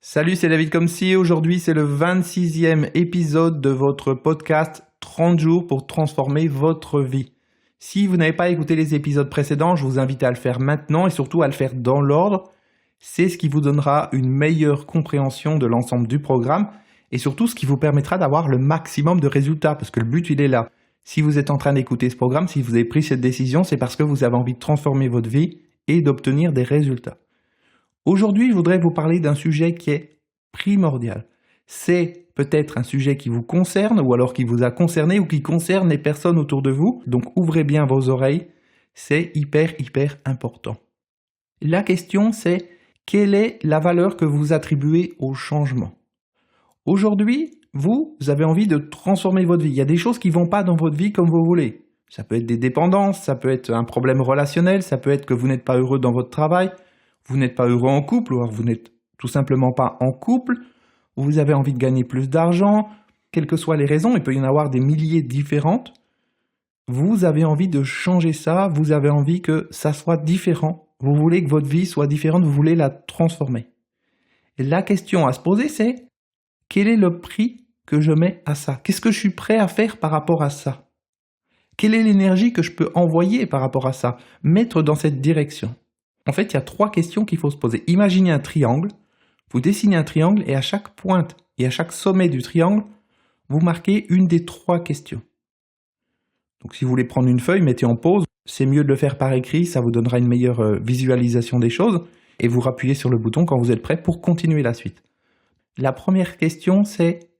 Salut, c'est David Comsi. Aujourd'hui, c'est le 26e épisode de votre podcast 30 jours pour transformer votre vie. Si vous n'avez pas écouté les épisodes précédents, je vous invite à le faire maintenant et surtout à le faire dans l'ordre. C'est ce qui vous donnera une meilleure compréhension de l'ensemble du programme et surtout ce qui vous permettra d'avoir le maximum de résultats parce que le but, il est là. Si vous êtes en train d'écouter ce programme, si vous avez pris cette décision, c'est parce que vous avez envie de transformer votre vie et d'obtenir des résultats. Aujourd'hui, je voudrais vous parler d'un sujet qui est primordial. C'est peut-être un sujet qui vous concerne ou alors qui vous a concerné ou qui concerne les personnes autour de vous. Donc ouvrez bien vos oreilles, c'est hyper important. La question c'est quelle est la valeur que vous attribuez au changement? Aujourd'hui, vous avez envie de transformer votre vie. Il y a des choses qui ne vont pas dans votre vie comme vous voulez. Ça peut être des dépendances, ça peut être un problème relationnel, ça peut être que vous n'êtes pas heureux dans votre travail. Vous n'êtes pas heureux en couple, ou alors vous n'êtes tout simplement pas en couple, vous avez envie de gagner plus d'argent, quelles que soient les raisons, il peut y en avoir des milliers différentes. Vous avez envie de changer ça, vous avez envie que ça soit différent, vous voulez que votre vie soit différente, vous voulez la transformer. Et la question à se poser, c'est quel est le prix que je mets à ça? Qu'est-ce que je suis prêt à faire par rapport à ça? Quelle est l'énergie que je peux envoyer par rapport à ça? Mettre dans cette direction. En fait, il y a 3 questions qu'il faut se poser. Imaginez un triangle, vous dessinez un triangle et à chaque pointe et à chaque sommet du triangle, vous marquez une des 3 questions. Donc si vous voulez prendre une feuille, mettez en pause. C'est mieux de le faire par écrit, ça vous donnera une meilleure visualisation des choses. Et vous rappuyez sur le bouton quand vous êtes prêt pour continuer la suite. La première question, c'est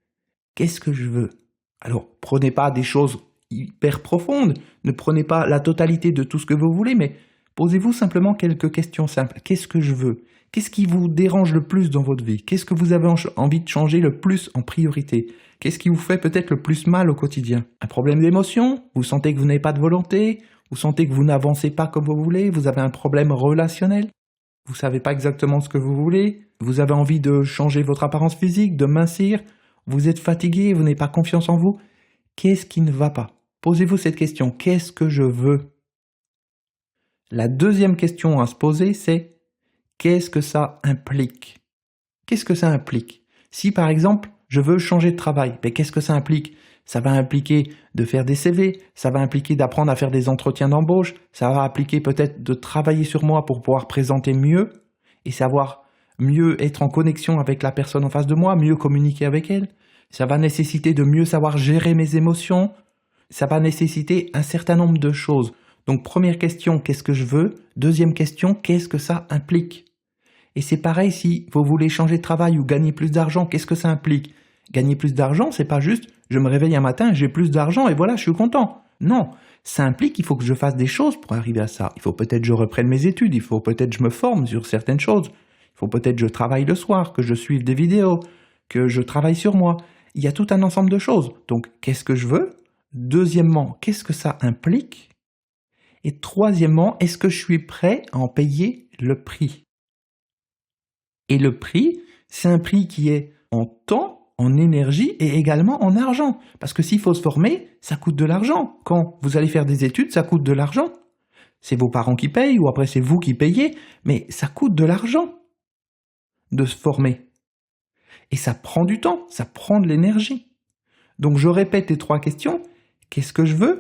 qu'est-ce que je veux? Alors, prenez pas des choses hyper profondes, ne prenez pas la totalité de tout ce que vous voulez, mais posez-vous simplement quelques questions simples. Qu'est-ce que je veux? Qu'est-ce qui vous dérange le plus dans votre vie? Qu'est-ce que vous avez envie de changer le plus en priorité? Qu'est-ce qui vous fait peut-être le plus mal au quotidien? Un problème d'émotion? Vous sentez que vous n'avez pas de volonté? Vous sentez que vous n'avancez pas comme vous voulez? Vous avez un problème relationnel? Vous ne savez pas exactement ce que vous voulez? Vous avez envie de changer votre apparence physique, de mincir? Vous êtes fatigué? Vous n'avez pas confiance en vous? Qu'est-ce qui ne va pas? Posez-vous cette question. Qu'est-ce que je veux? La deuxième question à se poser, c'est qu'est-ce que ça implique? Qu'est-ce que ça implique? Si par exemple, je veux changer de travail, mais qu'est-ce que ça implique? Ça va impliquer de faire des CV, ça va impliquer d'apprendre à faire des entretiens d'embauche, ça va impliquer peut-être de travailler sur moi pour pouvoir présenter mieux et savoir mieux être en connexion avec la personne en face de moi, mieux communiquer avec elle. Ça va nécessiter de mieux savoir gérer mes émotions. Ça va nécessiter un certain nombre de choses. Donc première question, qu'est-ce que je veux? Deuxième question, qu'est-ce que ça implique? Et c'est pareil si vous voulez changer de travail ou gagner plus d'argent, qu'est-ce que ça implique? Gagner plus d'argent, c'est pas juste je me réveille un matin, j'ai plus d'argent et voilà, je suis content. Non, ça implique qu'il faut que je fasse des choses pour arriver à ça. Il faut peut-être que je reprenne mes études, il faut peut-être que je me forme sur certaines choses. Il faut peut-être que je travaille le soir, que je suive des vidéos, que je travaille sur moi. Il y a tout un ensemble de choses. Donc qu'est-ce que je veux? Deuxièmement, qu'est-ce que ça implique? Et troisièmement, est-ce que je suis prêt à en payer le prix? Et le prix, c'est un prix qui est en temps, en énergie et également en argent. Parce que s'il faut se former, ça coûte de l'argent. Quand vous allez faire des études, ça coûte de l'argent. C'est vos parents qui payent ou après c'est vous qui payez, mais ça coûte de l'argent de se former. Et ça prend du temps, ça prend de l'énergie. Donc je répète les 3 questions. Qu'est-ce que je veux?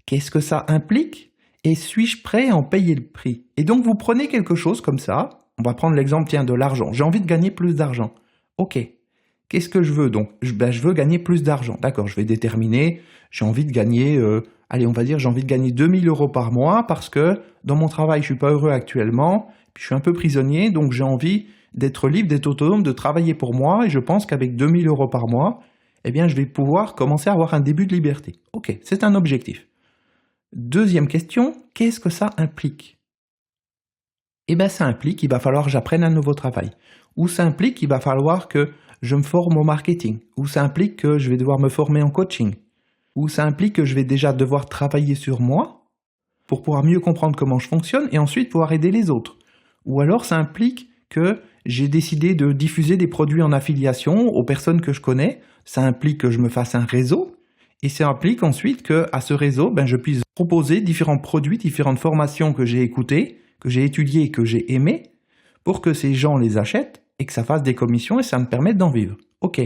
Qu'est-ce que ça implique? Et suis-je prêt à en payer le prix? Et donc vous prenez quelque chose comme ça. On va prendre l'exemple, tiens, de l'argent. J'ai envie de gagner plus d'argent. Ok. Qu'est-ce que je veux donc? Je veux gagner plus d'argent. D'accord, je vais déterminer. J'ai envie de gagner, allez, on va dire, j'ai envie de gagner 2000 € par mois parce que dans mon travail, je suis pas heureux actuellement. Puis je suis un peu prisonnier, donc j'ai envie d'être libre, d'être autonome, de travailler pour moi. Et je pense qu'avec 2000 € par mois, eh bien, je vais pouvoir commencer à avoir un début de liberté. Ok, c'est un objectif. Deuxième question, qu'est-ce que ça implique? Eh bien, ça implique qu'il va falloir que j'apprenne un nouveau travail. Ou ça implique qu'il va falloir que je me forme au marketing. Ou ça implique que je vais devoir me former en coaching. Ou ça implique que je vais déjà devoir travailler sur moi pour pouvoir mieux comprendre comment je fonctionne et ensuite pouvoir aider les autres. Ou alors ça implique que j'ai décidé de diffuser des produits en affiliation aux personnes que je connais. Ça implique que je me fasse un réseau. Et ça implique ensuite qu'à ce réseau, je puisse proposer différents produits, différentes formations que j'ai écoutées, que j'ai étudiées et que j'ai aimées, pour que ces gens les achètent et que ça fasse des commissions et ça me permette d'en vivre. Ok.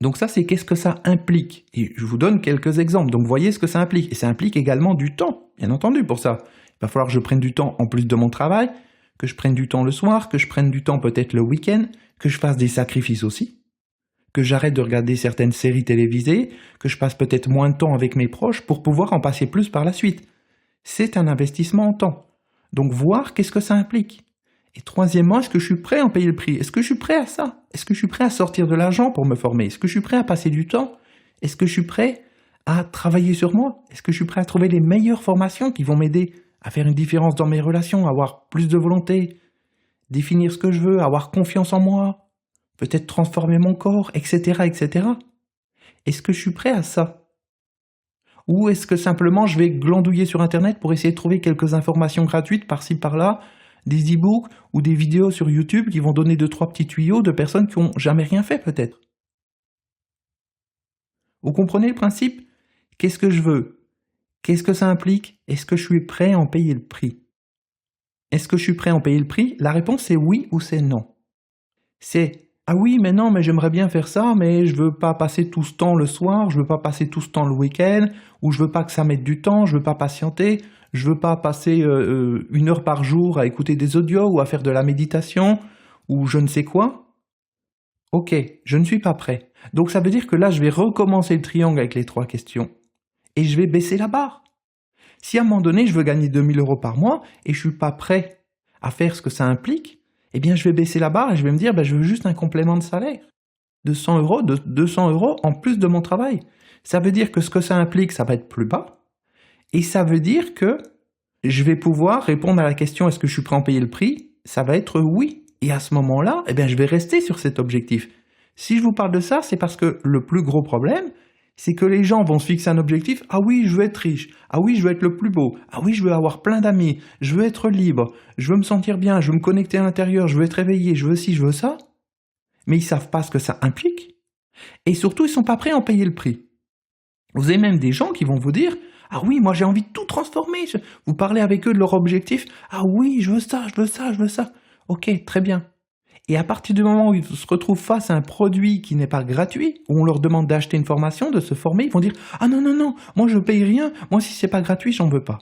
Donc ça, c'est qu'est-ce que ça implique. Et je vous donne quelques exemples. Donc, vous voyez ce que ça implique. Et ça implique également du temps, bien entendu, pour ça. Il va falloir que je prenne du temps en plus de mon travail, que je prenne du temps le soir, que je prenne du temps peut-être le week-end, que je fasse des sacrifices aussi, que j'arrête de regarder certaines séries télévisées, que je passe peut-être moins de temps avec mes proches pour pouvoir en passer plus par la suite. C'est un investissement en temps. Donc, voir qu'est-ce que ça implique. Et troisièmement, est-ce que je suis prêt à en payer le prix? Est-ce que je suis prêt à ça? Est-ce que je suis prêt à sortir de l'argent pour me former? Est-ce que je suis prêt à passer du temps? Est-ce que je suis prêt à travailler sur moi? Est-ce que je suis prêt à trouver les meilleures formations qui vont m'aider à faire une différence dans mes relations, à avoir plus de volonté, définir ce que je veux, avoir confiance en moi, peut-être transformer mon corps, etc., etc. Est-ce que je suis prêt à ça? Ou est-ce que simplement je vais glandouiller sur Internet pour essayer de trouver quelques informations gratuites par-ci par-là, des e-books ou des vidéos sur YouTube qui vont donner 2-3 petits tuyaux de personnes qui n'ont jamais rien fait peut-être? Vous comprenez le principe? Qu'est-ce que je veux? Qu'est-ce que ça implique? Est-ce que je suis prêt à en payer le prix? Est-ce que je suis prêt à en payer le prix? La réponse c'est oui ou c'est non. C'est ah oui, mais non, mais j'aimerais bien faire ça, mais je veux pas passer tout ce temps le soir, je veux pas passer tout ce temps le week-end, ou je veux pas que ça mette du temps, je veux pas patienter, je veux pas passer 1 heure par jour à écouter des audios ou à faire de la méditation, ou je ne sais quoi. Ok, je ne suis pas prêt. Donc ça veut dire que là, je vais recommencer le triangle avec les 3 questions, et je vais baisser la barre. Si à un moment donné, je veux gagner 2 000 € par mois, et je suis pas prêt à faire ce que ça implique, eh bien, je vais baisser la barre et je vais me dire, je veux juste un complément de salaire de 100 €, de 200 € en plus de mon travail. Ça veut dire que ce que ça implique, ça va être plus bas. Et ça veut dire que je vais pouvoir répondre à la question, est-ce que je suis prêt à en payer le prix? Ça va être oui. Et à ce moment-là, je vais rester sur cet objectif. Si je vous parle de ça, c'est parce que le plus gros problème, c'est que les gens vont se fixer un objectif. Ah oui, je veux être riche. Ah oui, je veux être le plus beau. Ah oui, je veux avoir plein d'amis. Je veux être libre. Je veux me sentir bien. Je veux me connecter à l'intérieur. Je veux être éveillé. Je veux ci, je veux ça. Mais ils savent pas ce que ça implique. Et surtout, ils sont pas prêts à en payer le prix. Vous avez même des gens qui vont vous dire, ah oui, moi j'ai envie de tout transformer. Vous parlez avec eux de leur objectif. Ah oui, je veux ça, je veux ça, je veux ça. Ok, très bien. Et à partir du moment où ils se retrouvent face à un produit qui n'est pas gratuit, où on leur demande d'acheter une formation, de se former, ils vont dire « Ah non, non, non, moi je ne paye rien, moi si c'est pas gratuit, j'en veux pas. »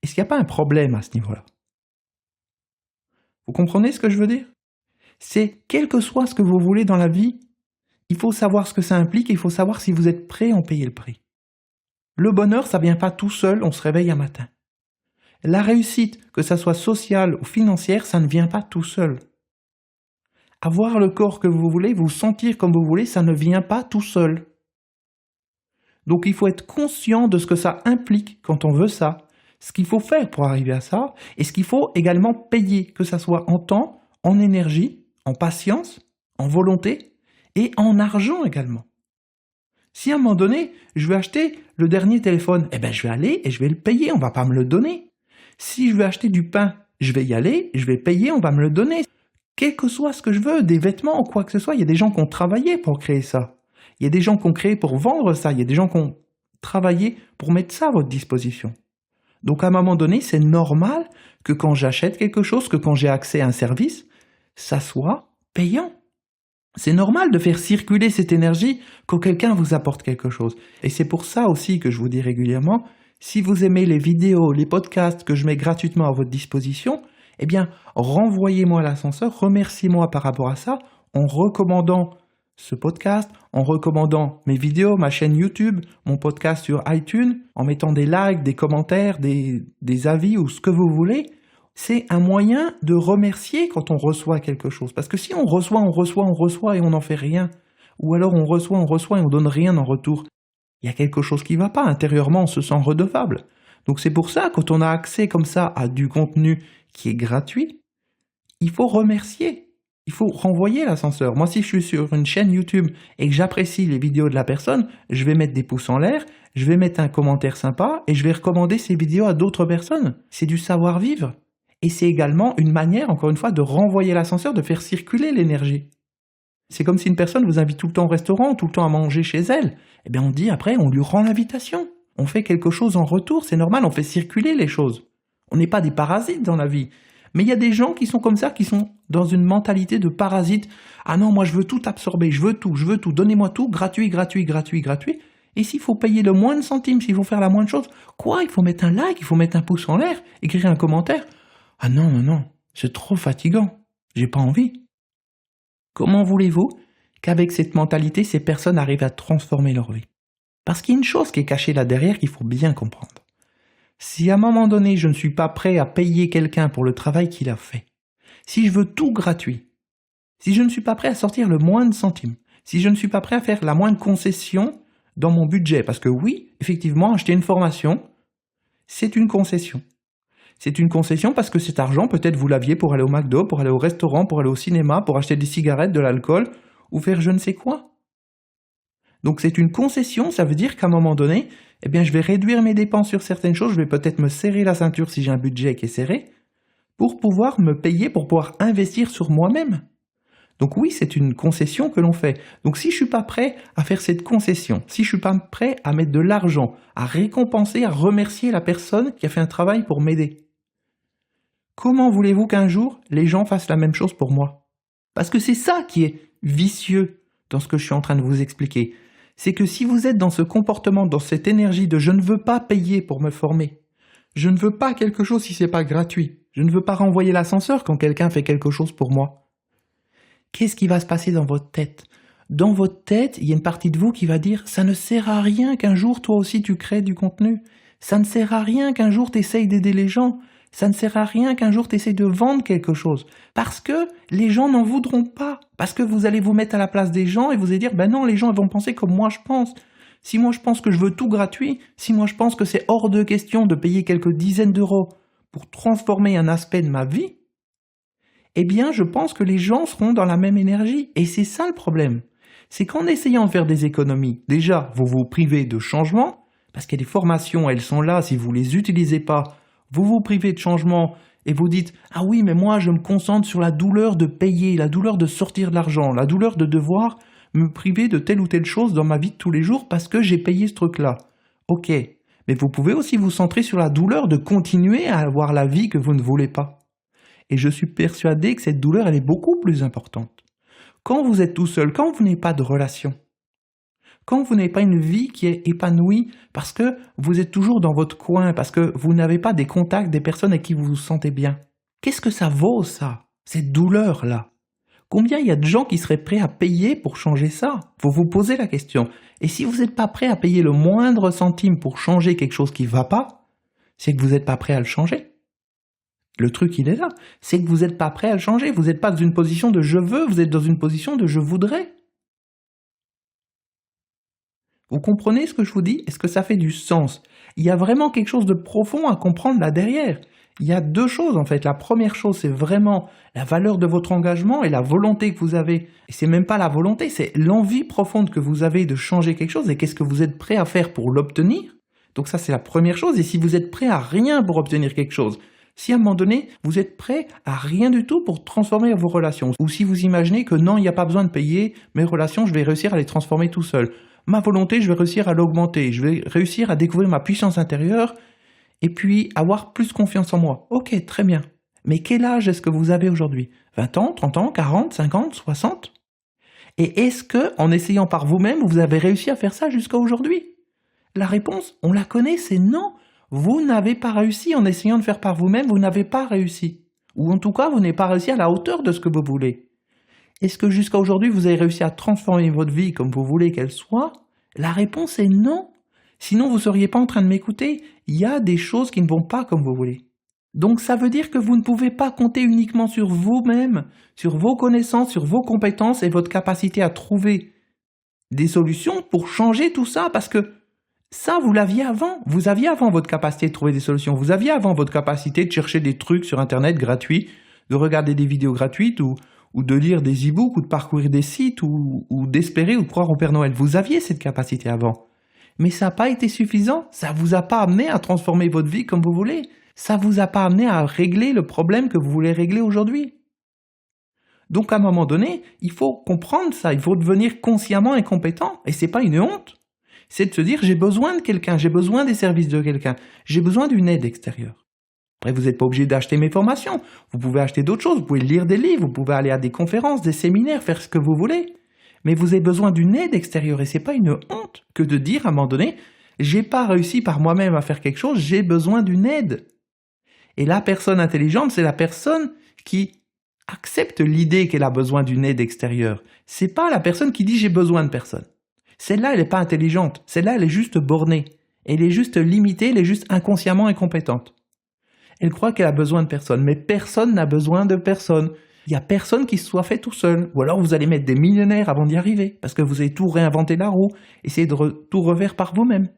Est-ce qu'il n'y a pas un problème à ce niveau-là? Vous comprenez ce que je veux dire? C'est quel que soit ce que vous voulez dans la vie, il faut savoir ce que ça implique et il faut savoir si vous êtes prêt à en payer le prix. Le bonheur, ça ne vient pas tout seul, on se réveille un matin. La réussite, que ça soit sociale ou financière, ça ne vient pas tout seul. Avoir le corps que vous voulez, vous sentir comme vous voulez, ça ne vient pas tout seul. Donc il faut être conscient de ce que ça implique quand on veut ça, ce qu'il faut faire pour arriver à ça, et ce qu'il faut également payer, que ça soit en temps, en énergie, en patience, en volonté, et en argent également. Si à un moment donné, je veux acheter le dernier téléphone, je vais aller et je vais le payer, on ne va pas me le donner. Si je veux acheter du pain, je vais y aller, je vais payer, on va me le donner. Quel que soit ce que je veux, des vêtements ou quoi que ce soit, il y a des gens qui ont travaillé pour créer ça. Il y a des gens qui ont créé pour vendre ça. Il y a des gens qui ont travaillé pour mettre ça à votre disposition. Donc à un moment donné, c'est normal que quand j'achète quelque chose, que quand j'ai accès à un service, ça soit payant. C'est normal de faire circuler cette énergie quand quelqu'un vous apporte quelque chose. Et c'est pour ça aussi que je vous dis régulièrement, si vous aimez les vidéos, les podcasts que je mets gratuitement à votre disposition, renvoyez-moi l'ascenseur, remerciez-moi par rapport à ça, en recommandant ce podcast, en recommandant mes vidéos, ma chaîne YouTube, mon podcast sur iTunes, en mettant des likes, des commentaires, des avis ou ce que vous voulez. C'est un moyen de remercier quand on reçoit quelque chose. Parce que si on reçoit et on n'en fait rien, ou alors on reçoit et on donne rien en retour, il y a quelque chose qui ne va pas. Intérieurement, on se sent redevable. Donc c'est pour ça, quand on a accès comme ça à du contenu qui est gratuit, il faut remercier. Il faut renvoyer l'ascenseur. Moi, si je suis sur une chaîne YouTube et que j'apprécie les vidéos de la personne, je vais mettre des pouces en l'air, je vais mettre un commentaire sympa et je vais recommander ces vidéos à d'autres personnes. C'est du savoir-vivre. Et c'est également une manière, encore une fois, de renvoyer l'ascenseur, de faire circuler l'énergie. C'est comme si une personne vous invite tout le temps au restaurant, tout le temps à manger chez elle. On dit après, on lui rend l'invitation. On fait quelque chose en retour, c'est normal, on fait circuler les choses. On n'est pas des parasites dans la vie. Mais il y a des gens qui sont comme ça, qui sont dans une mentalité de parasite. Ah non, moi je veux tout absorber, je veux tout, donnez-moi tout, gratuit, gratuit, gratuit, gratuit. Et s'il faut payer le moins de centimes, s'il faut faire la moindre chose, quoi, il faut mettre un like, il faut mettre un pouce en l'air, écrire un commentaire. Ah non, non, non, c'est trop fatigant, j'ai pas envie. Comment voulez-vous qu'avec cette mentalité, ces personnes arrivent à transformer leur vie? Parce qu'il y a une chose qui est cachée là derrière qu'il faut bien comprendre. Si à un moment donné, je ne suis pas prêt à payer quelqu'un pour le travail qu'il a fait, si je veux tout gratuit, si je ne suis pas prêt à sortir le moins de centimes, si je ne suis pas prêt à faire la moindre concession dans mon budget, parce que oui, effectivement, acheter une formation, c'est une concession. C'est une concession parce que cet argent, peut-être vous l'aviez pour aller au McDo, pour aller au restaurant, pour aller au cinéma, pour acheter des cigarettes, de l'alcool, ou faire je ne sais quoi. Donc c'est une concession, ça veut dire qu'à un moment donné, eh bien je vais réduire mes dépenses sur certaines choses, je vais peut-être me serrer la ceinture si j'ai un budget qui est serré, pour pouvoir me payer, pour pouvoir investir sur moi-même. Donc oui, c'est une concession que l'on fait. Donc si je suis pas prêt à faire cette concession, si je suis pas prêt à mettre de l'argent, à récompenser, à remercier la personne qui a fait un travail pour m'aider, comment voulez-vous qu'un jour les gens fassent la même chose pour moi? Parce que c'est ça qui est vicieux dans ce que je suis en train de vous expliquer. C'est que si vous êtes dans ce comportement, dans cette énergie de je ne veux pas payer pour me former, je ne veux pas quelque chose si c'est pas gratuit, je ne veux pas renvoyer l'ascenseur quand quelqu'un fait quelque chose pour moi, qu'est-ce qui va se passer dans votre tête? Dans votre tête, il y a une partie de vous qui va dire « ça ne sert à rien qu'un jour toi aussi tu crées du contenu, ça ne sert à rien qu'un jour tu essayes d'aider les gens, ça ne sert à rien qu'un jour tu essayes de vendre quelque chose, parce que les gens n'en voudront pas, parce que vous allez vous mettre à la place des gens et vous allez dire « ben non, les gens vont penser comme moi je pense. Si moi je pense que je veux tout gratuit, si moi je pense que c'est hors de question de payer quelques dizaines d'euros pour transformer un aspect de ma vie, eh bien je pense que les gens seront dans la même énergie. » Et c'est ça le problème. C'est qu'en essayant de faire des économies, déjà vous vous privez de changement, parce qu'il y a des formations, elles sont là, si vous ne les utilisez pas, vous vous privez de changement et vous dites « ah oui, mais moi je me concentre sur la douleur de payer, la douleur de sortir de l'argent, la douleur de devoir me priver de telle ou telle chose dans ma vie de tous les jours parce que j'ai payé ce truc-là. » Ok, mais vous pouvez aussi vous centrer sur la douleur de continuer à avoir la vie que vous ne voulez pas. Et je suis persuadé que cette douleur, elle est beaucoup plus importante. Quand vous êtes tout seul, quand vous n'avez pas de relation, quand vous n'avez pas une vie qui est épanouie parce que vous êtes toujours dans votre coin, parce que vous n'avez pas des contacts, des personnes avec qui vous vous sentez bien, qu'est-ce que ça vaut ça, cette douleur-là? Combien il y a de gens qui seraient prêts à payer pour changer ça? Faut vous poser la question. Et si vous n'êtes pas prêt à payer le moindre centime pour changer quelque chose qui ne va pas, c'est que vous n'êtes pas prêt à le changer. Le truc, il est là. C'est que vous n'êtes pas prêt à le changer. Vous n'êtes pas dans une position de « je veux », vous êtes dans une position de « je voudrais ». Vous comprenez ce que je vous dis? Est-ce que ça fait du sens? Il y a vraiment quelque chose de profond à comprendre là derrière. Il y a deux choses en fait. La première chose, c'est vraiment la valeur de votre engagement et la volonté que vous avez. Et c'est même pas la volonté, c'est l'envie profonde que vous avez de changer quelque chose et qu'est-ce que vous êtes prêt à faire pour l'obtenir. Donc ça, c'est la première chose. Et si vous êtes prêt à rien pour obtenir quelque chose, si à un moment donné, vous êtes prêt à rien du tout pour transformer vos relations, ou si vous imaginez que non, il n'y a pas besoin de payer, mes relations, je vais réussir à les transformer tout seul. Ma volonté, je vais réussir à l'augmenter, je vais réussir à découvrir ma puissance intérieure et puis avoir plus confiance en moi. Ok, très bien. Mais quel âge est-ce que vous avez aujourd'hui? 20 ans, 30 ans, 40, 50, 60? Et est-ce que, en essayant par vous-même, vous avez réussi à faire ça jusqu'à aujourd'hui? La réponse, on la connaît, c'est non. Vous n'avez pas réussi en essayant de faire par vous-même, vous n'avez pas réussi. Ou en tout cas, vous n'avez pas réussi à la hauteur de ce que vous voulez. Est-ce que jusqu'à aujourd'hui, vous avez réussi à transformer votre vie comme vous voulez qu'elle soit? La réponse est non. Sinon, vous ne seriez pas en train de m'écouter. Il y a des choses qui ne vont pas comme vous voulez. Donc ça veut dire que vous ne pouvez pas compter uniquement sur vous-même, sur vos connaissances, sur vos compétences et votre capacité à trouver des solutions pour changer tout ça, parce que ça, vous l'aviez avant. Vous aviez avant votre capacité de trouver des solutions. Vous aviez avant votre capacité de chercher des trucs sur Internet gratuits, de regarder des vidéos gratuites ou de lire des e-books ou de parcourir des sites ou d'espérer ou de croire au Père Noël. Vous aviez cette capacité avant. Mais ça n'a pas été suffisant. Ça ne vous a pas amené à transformer votre vie comme vous voulez. Ça ne vous a pas amené à régler le problème que vous voulez régler aujourd'hui. Donc à un moment donné, il faut comprendre ça. Il faut devenir consciemment incompétent. Et ce n'est pas une honte. C'est de se dire j'ai besoin de quelqu'un, j'ai besoin des services de quelqu'un, j'ai besoin d'une aide extérieure. Après, vous n'êtes pas obligé d'acheter mes formations. Vous pouvez acheter d'autres choses, vous pouvez lire des livres, vous pouvez aller à des conférences, des séminaires, faire ce que vous voulez. Mais vous avez besoin d'une aide extérieure et c'est pas une honte que de dire à un moment donné, j'ai pas réussi par moi-même à faire quelque chose, j'ai besoin d'une aide. Et la personne intelligente, c'est la personne qui accepte l'idée qu'elle a besoin d'une aide extérieure. C'est pas la personne qui dit j'ai besoin de personne. Celle-là, elle n'est pas intelligente. Celle-là, elle est juste bornée. Elle est juste limitée, elle est juste inconsciemment incompétente. Elle croit qu'elle a besoin de personne, mais personne n'a besoin de personne. Il n'y a personne qui se soit fait tout seul. Ou alors vous allez mettre des millionnaires avant d'y arriver, parce que vous avez tout réinventé la roue, essayez de tout refaire par vous-même.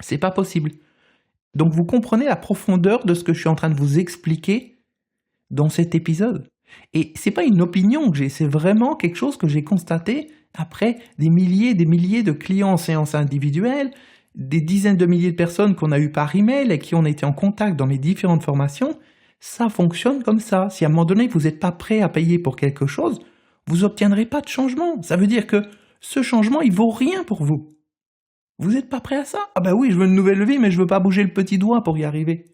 C'est pas possible. Donc vous comprenez la profondeur de ce que je suis en train de vous expliquer dans cet épisode. Et c'est pas une opinion que j'ai, c'est vraiment quelque chose que j'ai constaté après des milliers et des milliers de clients en séance individuelle, des dizaines de milliers de personnes qu'on a eues par email et qui ont été en contact dans mes différentes formations. Ça fonctionne comme ça. Si à un moment donné vous n'êtes pas prêt à payer pour quelque chose, vous n'obtiendrez pas de changement. Ça veut dire que ce changement, il vaut rien pour vous. Vous n'êtes pas prêt à ça? Ah ben oui, je veux une nouvelle vie, mais je veux pas bouger le petit doigt pour y arriver.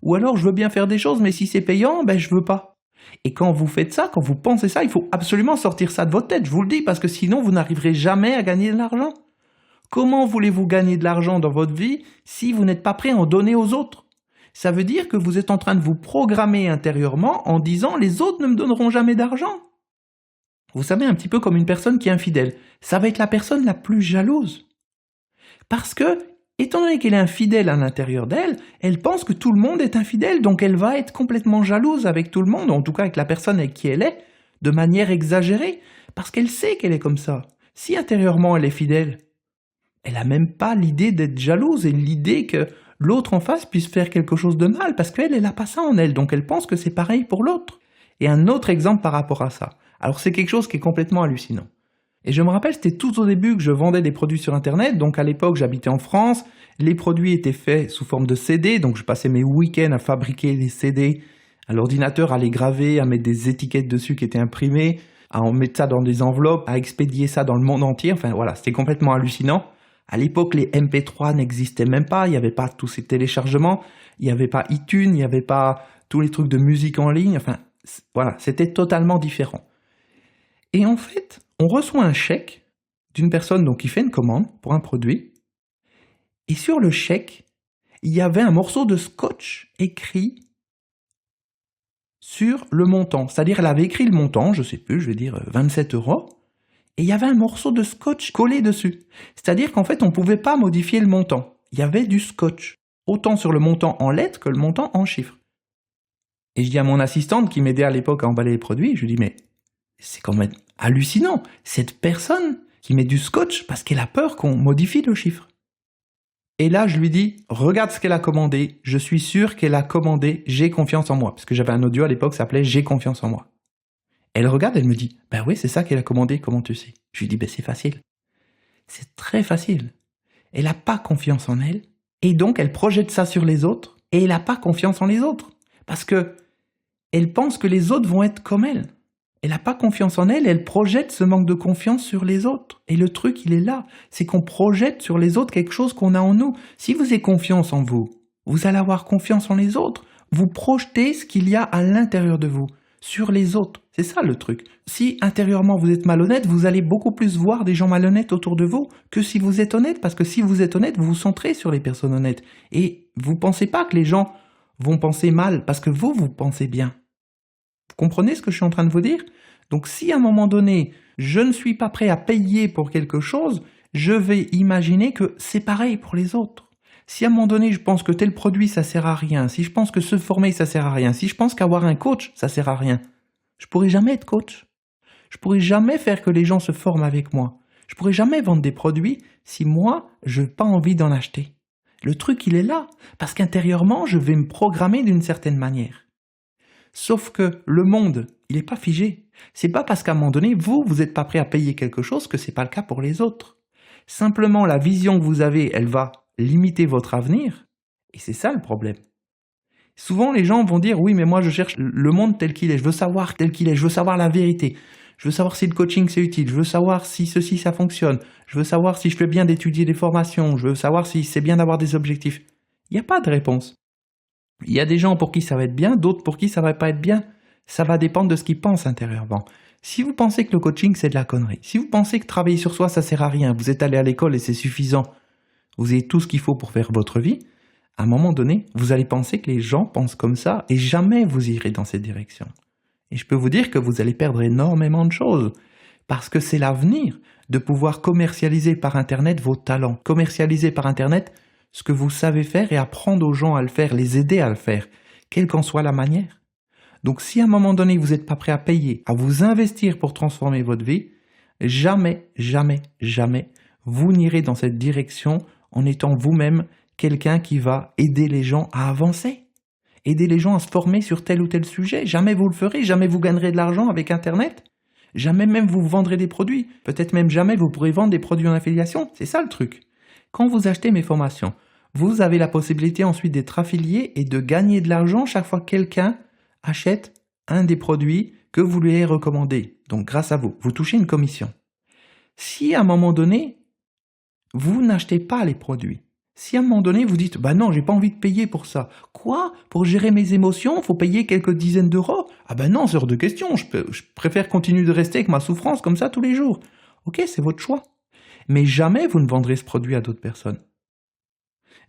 Ou alors je veux bien faire des choses, mais si c'est payant, ben je veux pas. Et quand vous faites ça, quand vous pensez ça, il faut absolument sortir ça de votre tête, je vous le dis, parce que sinon vous n'arriverez jamais à gagner de l'argent. Comment voulez-vous gagner de l'argent dans votre vie si vous n'êtes pas prêt à en donner aux autres? Ça veut dire que vous êtes en train de vous programmer intérieurement en disant « les autres ne me donneront jamais d'argent ». Vous savez, un petit peu comme une personne qui est infidèle. Ça va être la personne la plus jalouse. Parce que, étant donné qu'elle est infidèle à l'intérieur d'elle, elle pense que tout le monde est infidèle, donc elle va être complètement jalouse avec tout le monde, en tout cas avec la personne avec qui elle est, de manière exagérée, parce qu'elle sait qu'elle est comme ça. Si intérieurement elle est fidèle, elle n'a même pas l'idée d'être jalouse et l'idée que l'autre en face puisse faire quelque chose de mal, parce qu'elle, elle n'a pas ça en elle, donc elle pense que c'est pareil pour l'autre. Et un autre exemple par rapport à ça. Alors c'est quelque chose qui est complètement hallucinant. Et je me rappelle, c'était tout au début que je vendais des produits sur Internet, donc à l'époque j'habitais en France, les produits étaient faits sous forme de CD, donc je passais mes week-ends à fabriquer les CD, à l'ordinateur, à les graver, à mettre des étiquettes dessus qui étaient imprimées, à en mettre ça dans des enveloppes, à expédier ça dans le monde entier, enfin voilà, c'était complètement hallucinant. À l'époque, les MP3 n'existaient même pas, il n'y avait pas tous ces téléchargements, il n'y avait pas iTunes, il n'y avait pas tous les trucs de musique en ligne, enfin voilà, c'était totalement différent. Et en fait, on reçoit un chèque d'une personne donc, qui fait une commande pour un produit, et sur le chèque, il y avait un morceau de scotch écrit sur le montant. C'est-à-dire, elle avait écrit le montant, je ne sais plus, je vais dire 27 €, et il y avait un morceau de scotch collé dessus. C'est-à-dire qu'en fait, on ne pouvait pas modifier le montant. Il y avait du scotch, autant sur le montant en lettres que le montant en chiffres. Et je dis à mon assistante qui m'aidait à l'époque à emballer les produits, je lui dis, mais c'est quand même hallucinant, cette personne qui met du scotch parce qu'elle a peur qu'on modifie le chiffre. Et là, je lui dis, regarde ce qu'elle a commandé, je suis sûr qu'elle a commandé « J'ai confiance en moi », parce que j'avais un audio à l'époque qui s'appelait « J'ai confiance en moi ». Elle regarde, elle me dit, ben oui, c'est ça qu'elle a commandé, comment tu sais? Je lui dis, ben c'est facile. C'est très facile. Elle n'a pas confiance en elle, et donc elle projette ça sur les autres, et elle n'a pas confiance en les autres. Parce que elle pense que les autres vont être comme elle. Elle n'a pas confiance en elle, elle projette ce manque de confiance sur les autres. Et le truc, il est là, c'est qu'on projette sur les autres quelque chose qu'on a en nous. Si vous avez confiance en vous, vous allez avoir confiance en les autres. Vous projetez ce qu'il y a à l'intérieur de vous, sur les autres. C'est ça le truc. Si intérieurement vous êtes malhonnête, vous allez beaucoup plus voir des gens malhonnêtes autour de vous que si vous êtes honnête. Parce que si vous êtes honnête, vous vous centrez sur les personnes honnêtes. Et vous ne pensez pas que les gens vont penser mal, parce que vous pensez bien. Vous comprenez ce que je suis en train de vous dire? Donc si à un moment donné, je ne suis pas prêt à payer pour quelque chose, je vais imaginer que c'est pareil pour les autres. Si à un moment donné, je pense que tel produit, ça sert à rien, si je pense que se former, ça sert à rien, si je pense qu'avoir un coach, ça sert à rien, je pourrai jamais être coach. Je pourrai jamais faire que les gens se forment avec moi. Je pourrai jamais vendre des produits si moi, je n'ai pas envie d'en acheter. Le truc, il est là, parce qu'intérieurement, je vais me programmer d'une certaine manière. Sauf que le monde, il n'est pas figé. C'est pas parce qu'à un moment donné, vous n'êtes pas prêt à payer quelque chose que c'est pas le cas pour les autres. Simplement, la vision que vous avez, elle va limiter votre avenir, et c'est ça le problème. Souvent, les gens vont dire, oui, mais moi, je cherche le monde tel qu'il est, je veux savoir tel qu'il est, je veux savoir la vérité, je veux savoir si le coaching c'est utile, je veux savoir si ceci ça fonctionne, je veux savoir si je fais bien d'étudier des formations, je veux savoir si c'est bien d'avoir des objectifs. Il n'y a pas de réponse. Il y a des gens pour qui ça va être bien, d'autres pour qui ça va pas être bien. Ça va dépendre de ce qu'ils pensent intérieurement. Si vous pensez que le coaching c'est de la connerie, si vous pensez que travailler sur soi ça sert à rien, vous êtes allé à l'école et c'est suffisant, vous avez tout ce qu'il faut pour faire votre vie, à un moment donné, vous allez penser que les gens pensent comme ça et jamais vous irez dans cette direction. Et je peux vous dire que vous allez perdre énormément de choses parce que c'est l'avenir de pouvoir commercialiser par Internet vos talents, commercialiser par Internet ce que vous savez faire et apprendre aux gens à le faire, les aider à le faire, quelle qu'en soit la manière. Donc si à un moment donné vous n'êtes pas prêt à payer, à vous investir pour transformer votre vie, jamais, jamais, jamais, vous n'irez dans cette direction en étant vous-même quelqu'un qui va aider les gens à avancer, aider les gens à se former sur tel ou tel sujet. Jamais vous le ferez, jamais vous gagnerez de l'argent avec Internet, jamais même vous vendrez des produits, peut-être même jamais vous pourrez vendre des produits en affiliation, c'est ça le truc. Quand vous achetez mes formations, vous avez la possibilité ensuite d'être affilié et de gagner de l'argent chaque fois que quelqu'un achète un des produits que vous lui avez recommandé. Donc grâce à vous, vous touchez une commission. Si à un moment donné, vous n'achetez pas les produits, si à un moment donné vous dites « bah non, j'ai pas envie de payer pour ça ». Quoi ? Pour gérer mes émotions, faut payer quelques dizaines d'euros ? Ah ben non, c'est hors de question, je préfère continuer de rester avec ma souffrance comme ça tous les jours. Ok, c'est votre choix. Mais jamais vous ne vendrez ce produit à d'autres personnes.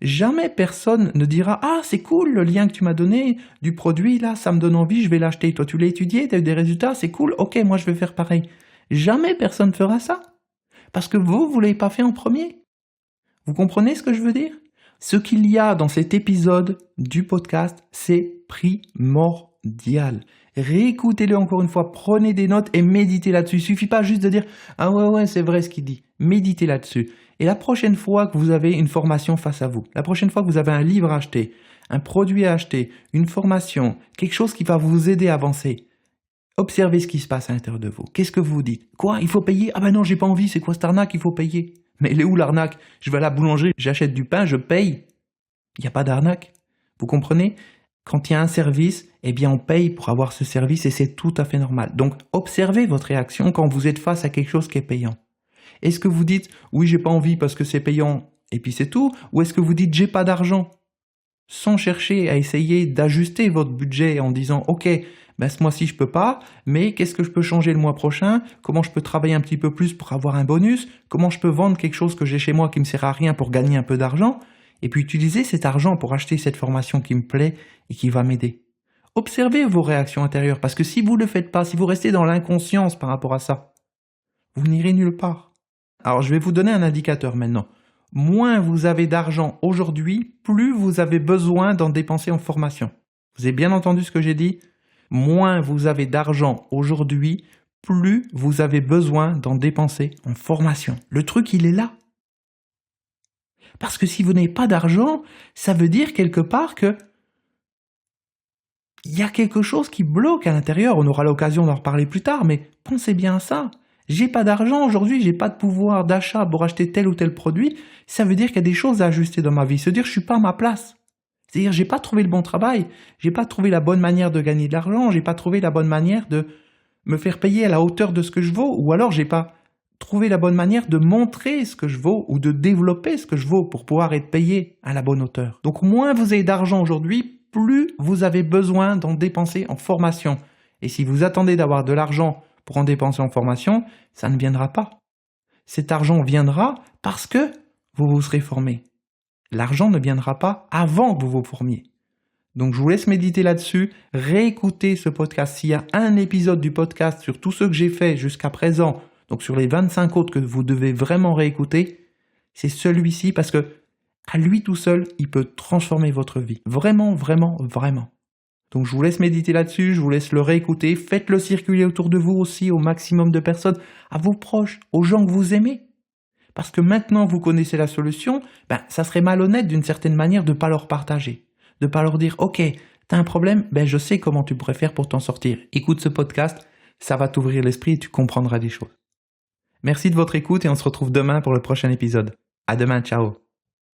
Jamais personne ne dira « Ah, c'est cool, le lien que tu m'as donné du produit, là, ça me donne envie, je vais l'acheter. Toi, tu l'as étudié, tu as eu des résultats, c'est cool, ok, moi, je vais faire pareil. » Jamais personne ne fera ça. Parce que vous ne l'avez pas fait en premier. Vous comprenez ce que je veux dire ? Ce qu'il y a dans cet épisode du podcast, c'est primordial. Réécoutez-le encore une fois, prenez des notes et méditez là-dessus. Il ne suffit pas juste de dire « Ah ouais, c'est vrai ce qu'il dit ». Méditez là-dessus. Et la prochaine fois que vous avez une formation face à vous, la prochaine fois que vous avez un livre à acheter, un produit à acheter, une formation, quelque chose qui va vous aider à avancer, observez ce qui se passe à l'intérieur de vous. Qu'est-ce que vous vous dites ? Quoi ? Il faut payer ? Ah ben non, j'ai pas envie, c'est quoi cette arnaque ? Il faut payer. Mais elle est où l'arnaque ? Je vais à la boulangerie, j'achète du pain, je paye. Il n'y a pas d'arnaque. Vous comprenez ? Quand il y a un service, eh bien on paye pour avoir ce service et c'est tout à fait normal. Donc observez votre réaction quand vous êtes face à quelque chose qui est payant. Est-ce que vous dites « oui, j'ai pas envie parce que c'est payant et puis c'est tout » ou est-ce que vous dites « j'ai pas d'argent » sans chercher à essayer d'ajuster votre budget en disant « ok, ben ce mois-ci je peux pas, mais qu'est-ce que je peux changer le mois prochain ? Comment je peux travailler un petit peu plus pour avoir un bonus ? Comment je peux vendre quelque chose que j'ai chez moi qui me sert à rien pour gagner un peu d'argent ? Et puis utiliser cet argent pour acheter cette formation qui me plaît et qui va m'aider. » Observez vos réactions intérieures parce que si vous ne le faites pas, si vous restez dans l'inconscience par rapport à ça, vous n'irez nulle part. Alors, je vais vous donner un indicateur maintenant. Moins vous avez d'argent aujourd'hui, plus vous avez besoin d'en dépenser en formation. Vous avez bien entendu ce que j'ai dit ? Moins vous avez d'argent aujourd'hui, plus vous avez besoin d'en dépenser en formation. Le truc, il est là. Parce que si vous n'avez pas d'argent, ça veut dire quelque part que il y a quelque chose qui bloque à l'intérieur. On aura l'occasion d'en reparler plus tard, mais pensez bien à ça. J'ai pas d'argent aujourd'hui, j'ai pas de pouvoir d'achat pour acheter tel ou tel produit, ça veut dire qu'il y a des choses à ajuster dans ma vie. Ça veut dire que je suis pas à ma place. C'est-à-dire j'ai pas trouvé le bon travail, j'ai pas trouvé la bonne manière de gagner de l'argent, j'ai pas trouvé la bonne manière de me faire payer à la hauteur de ce que je vaux, ou alors j'ai pas trouvé la bonne manière de montrer ce que je vaux ou de développer ce que je vaux pour pouvoir être payé à la bonne hauteur. Donc moins vous avez d'argent aujourd'hui, plus vous avez besoin d'en dépenser en formation. Et si vous attendez d'avoir de l'argent pour en dépenser en formation, ça ne viendra pas. Cet argent viendra parce que vous vous serez formé. L'argent ne viendra pas avant que vous vous formiez. Donc je vous laisse méditer là-dessus, réécoutez ce podcast. S'il y a un épisode du podcast sur tous ceux que j'ai fait jusqu'à présent, donc sur les 25 autres que vous devez vraiment réécouter, c'est celui-ci parce que à lui tout seul, il peut transformer votre vie. Vraiment, vraiment, vraiment. Donc je vous laisse méditer là-dessus, je vous laisse le réécouter, faites-le circuler autour de vous aussi au maximum de personnes, à vos proches, aux gens que vous aimez. Parce que maintenant vous connaissez la solution, ça serait malhonnête d'une certaine manière de ne pas leur partager. De ne pas leur dire « Ok, t'as un problème, je sais comment tu pourrais faire pour t'en sortir. Écoute ce podcast, ça va t'ouvrir l'esprit et tu comprendras des choses. » Merci de votre écoute et on se retrouve demain pour le prochain épisode. À demain, ciao.